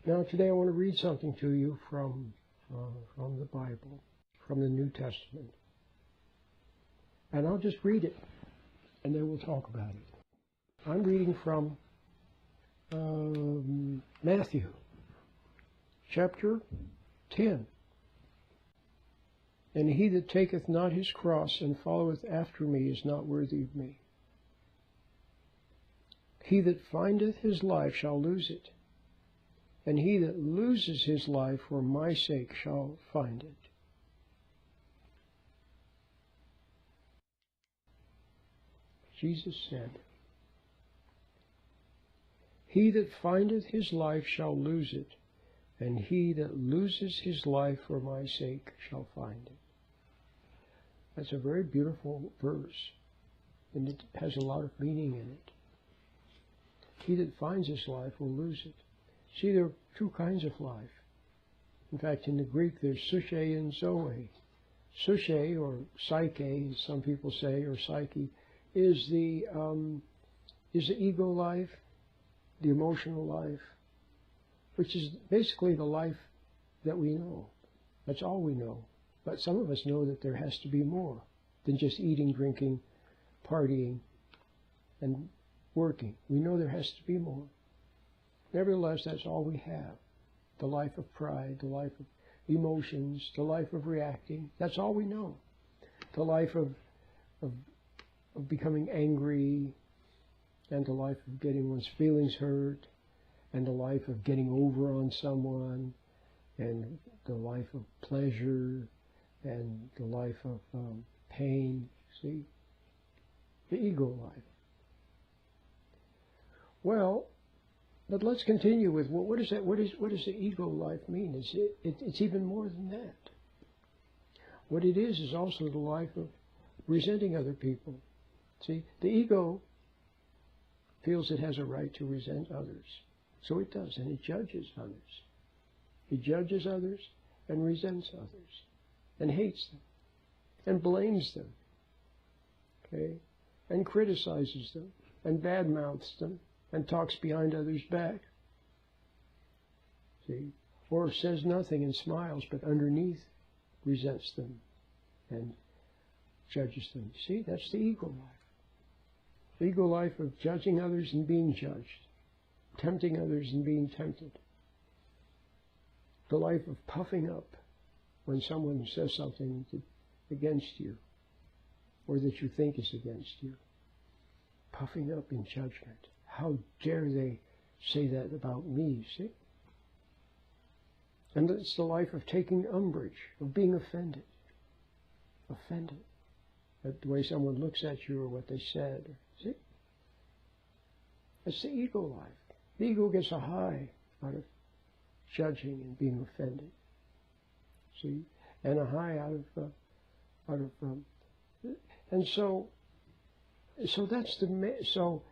Now today I want to read something to you from the Bible, from the New Testament. And I'll just read it, and then we'll talk about it. I'm reading from Matthew, chapter 10. And he that taketh not his cross and followeth after me is not worthy of me. He that findeth his life shall lose it, and he that loses his life for my sake shall find it. Jesus said, he that findeth his life shall lose it, and he that loses his life for my sake shall find it. That's a very beautiful verse, and it has a lot of meaning in it. He that finds his life will lose it. See, there are two kinds of life. In fact, in the Greek, there's Psyche and Zoe. Psyche, or Psyche, as some people say, or Psyche, is the ego life, the emotional life, which is basically the life that we know. That's all we know. But some of us know that there has to be more than just eating, drinking, partying, and working. We know there has to be more. Nevertheless, that's all we have. The life of pride, the life of emotions, the life of reacting. That's all we know. The life of becoming angry, and the life of getting one's feelings hurt, and the life of getting over on someone, and the life of pleasure, and the life of pain. See? The ego life. Well, but let's continue with what is that? What does the ego life mean? It's even more than that. What it is also the life of resenting other people. See, the ego feels it has a right to resent others. So it does, and it judges others. It judges others and resents others and hates them and blames them, okay, and criticizes them and badmouths them and talks behind others' back, see, or says nothing and smiles, but underneath resents them and judges them. See, that's the ego life. The ego life of judging others and being judged, tempting others and being tempted. The life of puffing up when someone says something against you, or that you think is against you. Puffing up in judgment. How dare they say that about me, see? And it's the life of taking umbrage, of being offended. Offended at the way someone looks at you or what they said. See? That's the ego life. The ego gets a high out of judging and being offended. See? And a high and so that's so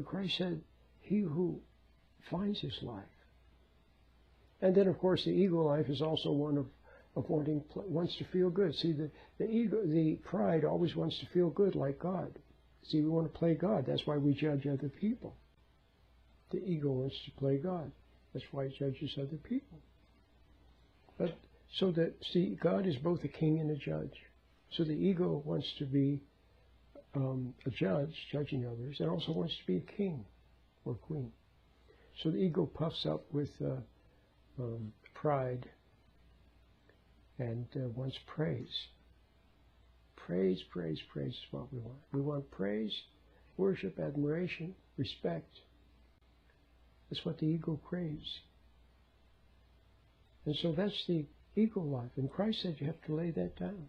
Christ said, he who finds his life. And then, of course, the ego life is also one of wants to feel good. See, the ego, the pride always wants to feel good like God. See, we want to play God. That's why we judge other people. The ego wants to play God. That's why it judges other people. But so that, see, God is both a king and a judge. So the ego wants to be a judge, judging others, and also wants to be a king or queen. So the ego puffs up with pride and wants praise. Praise, praise, praise is what we want. We want praise, worship, admiration, respect. That's what the ego craves. And so that's the ego life. And Christ said you have to lay that down.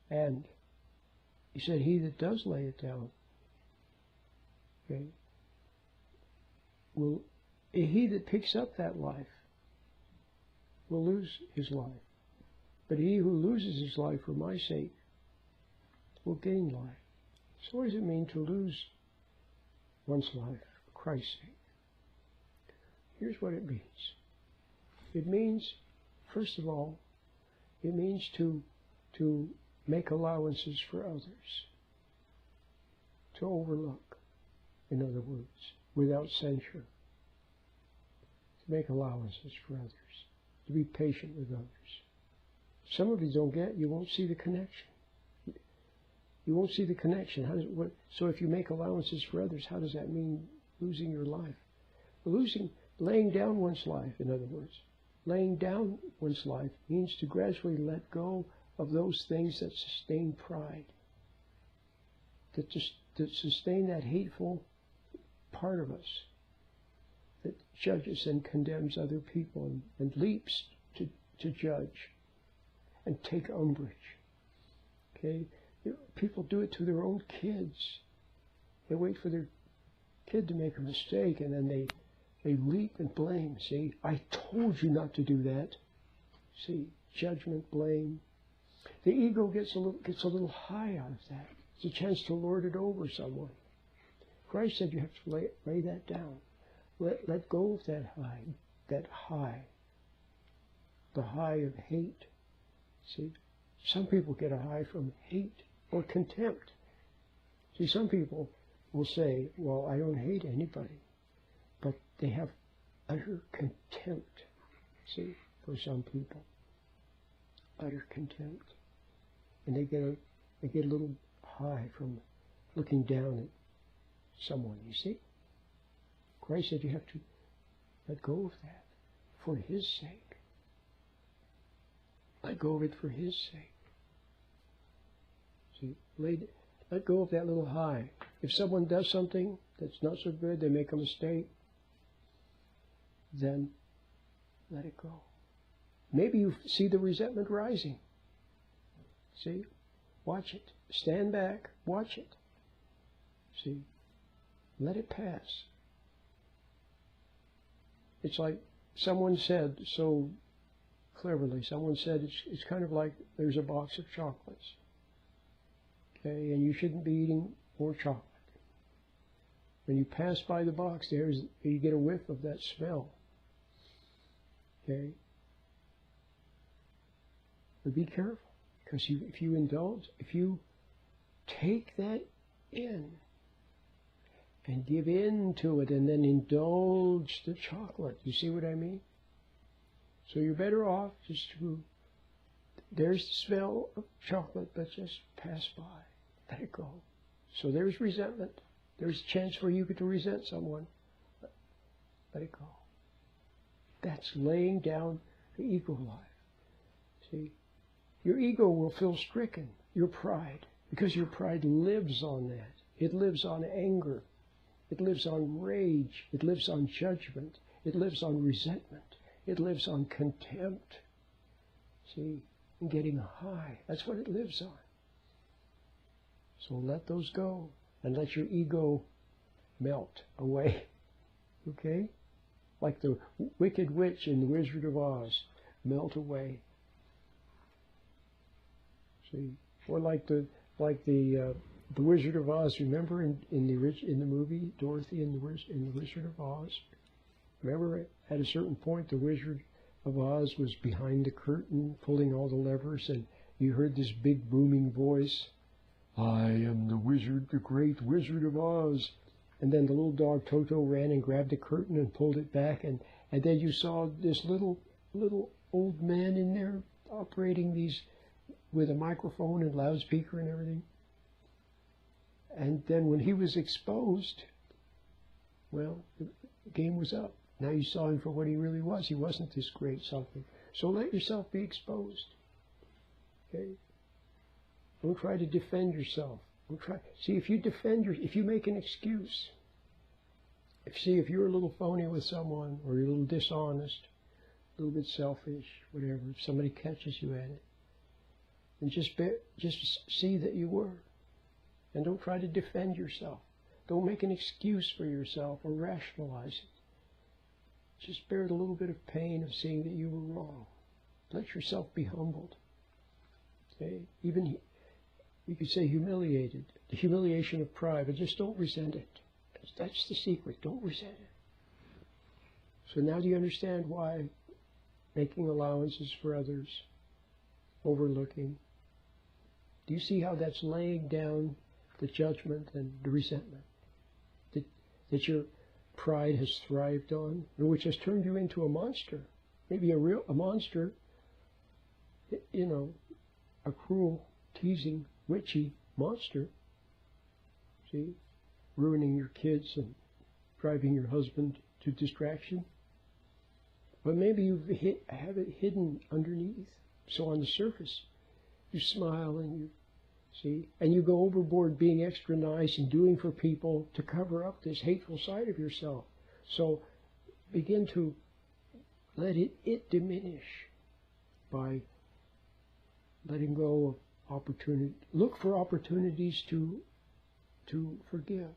And he said, he that does lay it down, okay, he that picks up that life will lose his life. But he who loses his life for my sake will gain life. So what does it mean to lose one's life for Christ's sake? Here's what it means. It means, first of all, it means to make allowances for others, to overlook, in other words, without censure. to make allowances for others, to be patient with others. Some of you don't get, you won't see the connection. You won't see the connection. So if you make allowances for others, how does that mean losing your life? Laying down one's life, in other words. Laying down one's life means to gradually let go of those things that sustain pride, that sustain that hateful part of us that judges and condemns other people and leaps to judge and take umbrage. Okay? People do it to their own kids. They wait for their kid to make a mistake and then they leap and blame. See, I told you not to do that. See, judgment, blame. The ego gets a little high out of that. It's a chance to lord it over someone. Christ said you have to lay that down. Let go of that high, the high of hate. See, some people get a high from hate or contempt. See, some people will say, well, I don't hate anybody, but they have utter contempt, see, for some people. Utter contempt. And they get a little high from looking down at someone, you see. Christ said you have to let go of that for His sake. Let go of it for His sake. See, let go of that little high. If someone does something that's not so good, they make a mistake, then let it go. Maybe you see the resentment rising. See? Watch it. Stand back. Watch it. See? Let it pass. It's like someone said so cleverly, someone said it's kind of like there's a box of chocolates. Okay, and you shouldn't be eating more chocolate. When you pass by the box, you get a whiff of that smell. Okay? But be careful, because if you indulge, if you take that in and give in to it and then indulge the chocolate, you see what I mean? So you're better off just there's the smell of chocolate, but just pass by. Let it go. So there's resentment. There's a chance for you to resent someone. Let it go. That's laying down the ego life. See? Your ego will feel stricken, your pride, because your pride lives on that. It lives on anger. It lives on rage. It lives on judgment. It lives on resentment. It lives on contempt. See? And getting high. That's what it lives on. So let those go and let your ego melt away. Okay? Like the wicked witch in The Wizard of Oz, melt away. See? Or like the Wizard of Oz. Remember in the movie Dorothy in the Wizard of Oz? Remember at a certain point the Wizard of Oz was behind the curtain pulling all the levers, and you heard this big booming voice. I am the wizard, the great Wizard of Oz. And then the little dog Toto ran and grabbed the curtain and pulled it back, and then you saw this little old man in there operating these with a microphone and loudspeaker and everything. And then when he was exposed, well, the game was up. Now you saw him for what he really was. He wasn't this great something. So let yourself be exposed. Okay? Don't try to defend yourself. See, if you make an excuse, if you're a little phony with someone, or you're a little dishonest, a little bit selfish, whatever, if somebody catches you at it, then just see that you were. And don't try to defend yourself. Don't make an excuse for yourself or rationalize it. Just bear the little bit of pain of seeing that you were wrong. Let yourself be humbled. Okay? Even you could say humiliated, the humiliation of pride, but just don't resent it. That's the secret. Don't resent it. So now do you understand why making allowances for others, overlooking, do you see how that's laying down the judgment and the resentment? That you're pride has thrived on, which has turned you into a monster. Maybe a monster, you know, a cruel, teasing, witchy monster. See? Ruining your kids and driving your husband to distraction. But maybe you have it hidden underneath. So on the surface, you smile and you see, and you go overboard being extra nice and doing for people to cover up this hateful side of yourself. So begin to let it diminish by letting go of opportunity. Look for opportunities to forgive,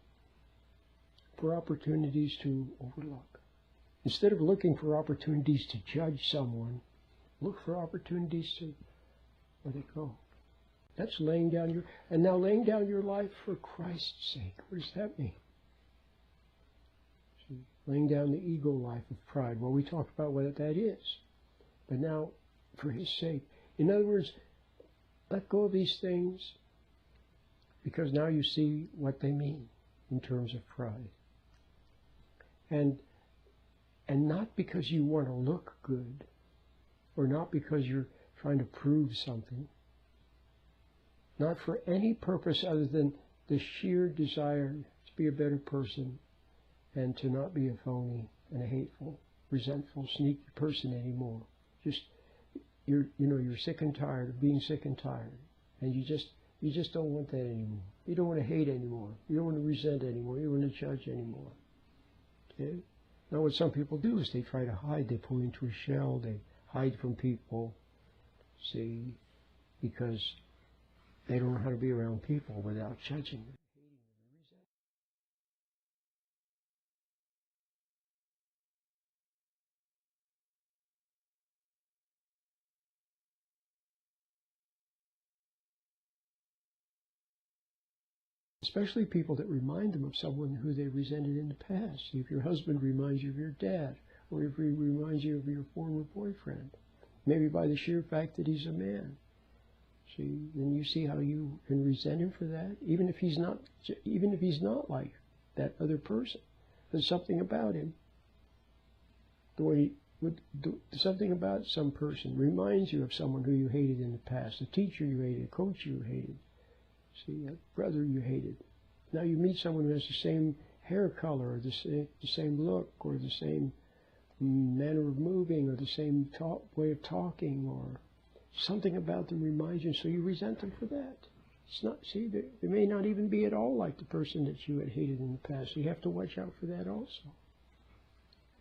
for opportunities to overlook. Instead of looking for opportunities to judge someone, look for opportunities to let it go. That's laying down your life for Christ's sake. What does that mean? See, laying down the ego life of pride. Well, we talked about what that is. But now, for His sake. In other words, let go of these things because now you see what they mean in terms of pride. And not because you want to look good, or not because you're trying to prove something, not for any purpose other than the sheer desire to be a better person and to not be a phony and a hateful, resentful, sneaky person anymore. Just you're sick and tired of being sick and tired, and you just don't want that anymore. You don't want to hate anymore. You don't want to resent anymore. You don't want to judge anymore. Okay? Now, what some people do is they try to hide. They pull into a shell. They hide from people. See, because they don't know how to be around people without judging them. Especially people that remind them of someone who they resented in the past. If your husband reminds you of your dad, or if he reminds you of your former boyfriend, maybe by the sheer fact that he's a man. See, then you see how you can resent him for that, even if he's not like that other person. There's something about him, the way he would do, something about some person reminds you of someone who you hated in the past, a teacher you hated, a coach you hated. See, a brother you hated. Now you meet someone who has the same hair color, or the same look, or the same manner of moving, or the same way of talking, or something about them reminds you, so you resent them for that. It's not. See, they may not even be at all like the person that you had hated in the past. So you have to watch out for that also.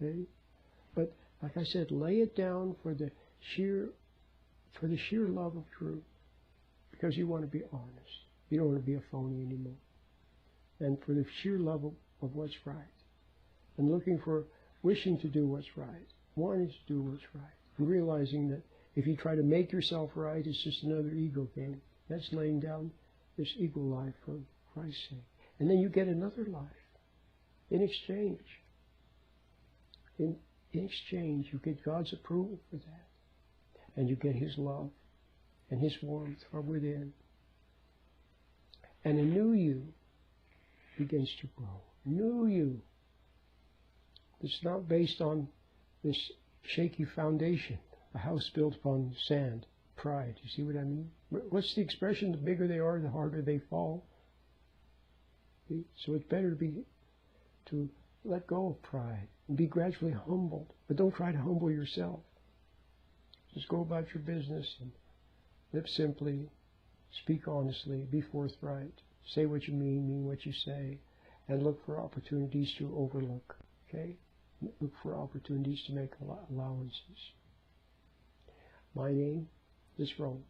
Okay, but like I said, lay it down for the sheer love of truth, because you want to be honest. You don't want to be a phony anymore. And for the sheer love of what's right. And wishing to do what's right. Wanting to do what's right. And realizing that if you try to make yourself right, it's just another ego game. That's laying down this ego life for Christ's sake. And then you get another life. In exchange. In exchange, you get God's approval for that. And you get His love and His warmth from within. And a new you begins to grow. A new you. It's not based on this shaky foundation, a house built upon sand, pride. You see what I mean? What's the expression? The bigger they are, the harder they fall. See? So it's better to let go of pride and be gradually humbled. But don't try to humble yourself. Just go about your business and live simply. Speak honestly, be forthright, say what you mean what you say, and look for opportunities to overlook, okay? Look for opportunities to make allowances. My name is Roland.